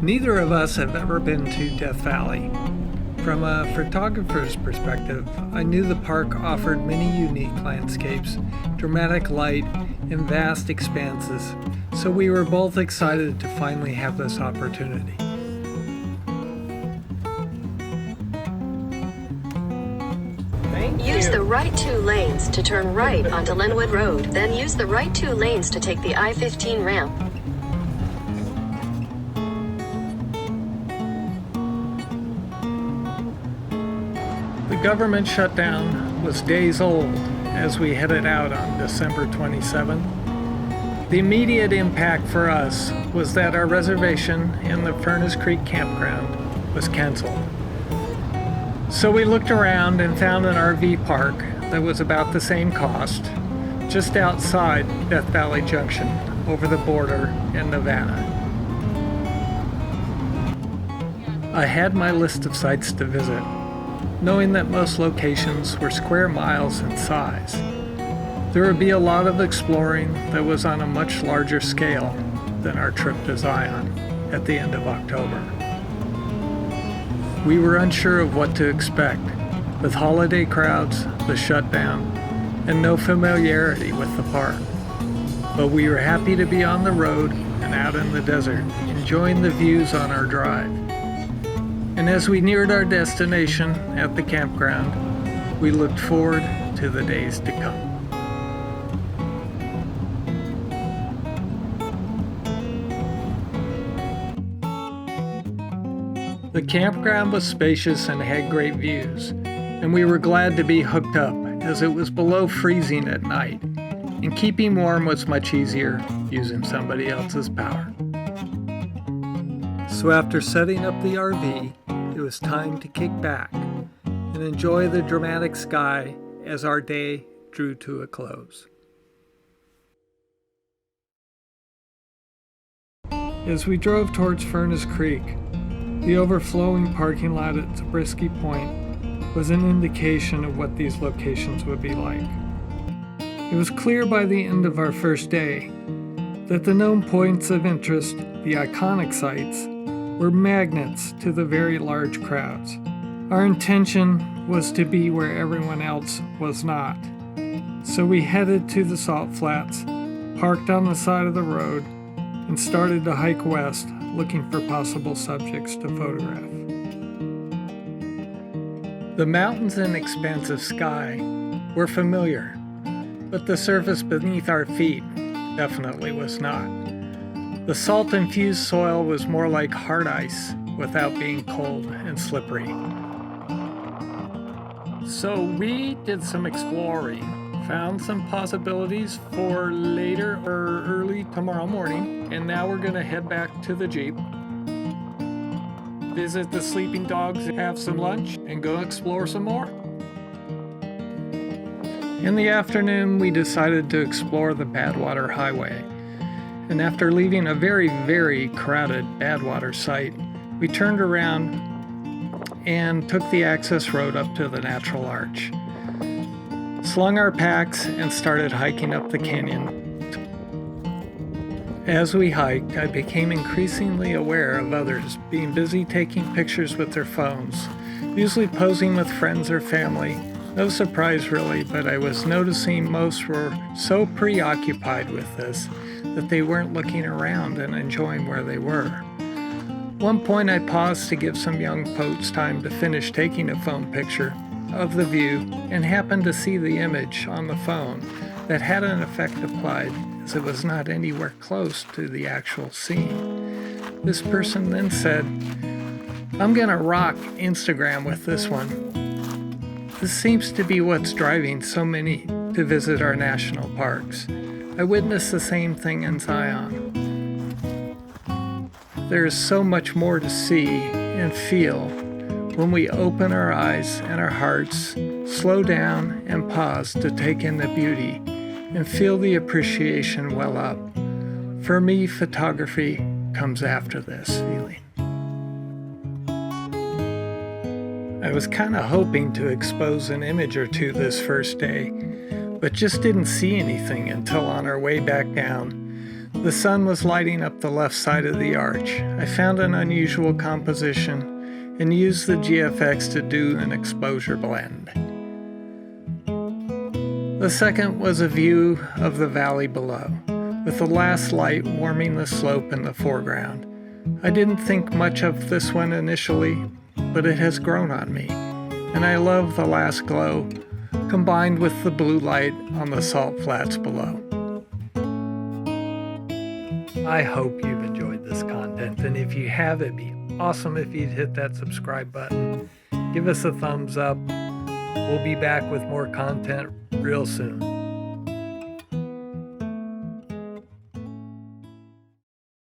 Neither of us have ever been to Death Valley. From a photographer's perspective, I knew the park offered many unique landscapes, dramatic light, and vast expanses, so we were both excited to finally have this opportunity. Use the right 2 lanes to turn right onto Linwood Road, then use the right 2 lanes to take the I-15 ramp. The government shutdown was days old as we headed out on December 27th. The immediate impact for us was that our reservation in the Furnace Creek campground was canceled. So we looked around and found an RV park that was about the same cost, just outside Death Valley Junction, over the border in Nevada. I had my list of sites to visit, knowing that most locations were square miles in size. There would be a lot of exploring that was on a much larger scale than our trip to Zion at the end of October. We were unsure of what to expect, with holiday crowds, the shutdown, and no familiarity with the park. But we were happy to be on the road and out in the desert, enjoying the views on our drive. And as we neared our destination at the campground, we looked forward to the days to come. The campground was spacious and had great views, and we were glad to be hooked up as it was below freezing at night, and keeping warm was much easier using somebody else's power. So after setting up the RV, it was time to kick back and enjoy the dramatic sky as our day drew to a close. As we drove towards Furnace Creek, the overflowing parking lot at Zabriskie Point was an indication of what these locations would be like. It was clear by the end of our first day that the known points of interest, the iconic sites, were magnets to the very large crowds. Our intention was to be where everyone else was not. So we headed to the salt flats, parked on the side of the road, and started to hike west, looking for possible subjects to photograph. The mountains and expansive sky were familiar, but the surface beneath our feet definitely was not. The salt-infused soil was more like hard ice without being cold and slippery. So we did some exploring, found some possibilities for later or early tomorrow morning, and now we're going to head back to the Jeep, visit the sleeping dogs, have some lunch, and go explore some more. In the afternoon, we decided to explore the Badwater Highway, and after leaving a very, very crowded Badwater site, we turned around and took the access road up to the Natural Arch, slung our packs, and started hiking up the canyon. As we hiked, I became increasingly aware of others being busy taking pictures with their phones, usually posing with friends or family. No surprise really, but I was noticing most were so preoccupied with this that they weren't looking around and enjoying where they were. One point I paused to give some young folks time to finish taking a phone picture of the view and happened to see the image on the phone that had an effect applied as it was not anywhere close to the actual scene. This person then said, "I'm gonna rock Instagram with this one." This seems to be what's driving so many to visit our national parks. I witnessed the same thing in Zion. There is so much more to see and feel when we open our eyes and our hearts, slow down and pause to take in the beauty and feel the appreciation well up. For me, photography comes after this feeling. I was kind of hoping to expose an image or two this first day, but just didn't see anything until on our way back down. The sun was lighting up the left side of the arch. I found an unusual composition and used the GFX to do an exposure blend. The second was a view of the valley below, with the last light warming the slope in the foreground. I didn't think much of this one initially, but it has grown on me, and I love the last glow combined with the blue light on the salt flats below. I hope you've enjoyed this content, and if you have, it'd be awesome if you'd hit that subscribe button. Give us a thumbs up. We'll be back with more content real soon.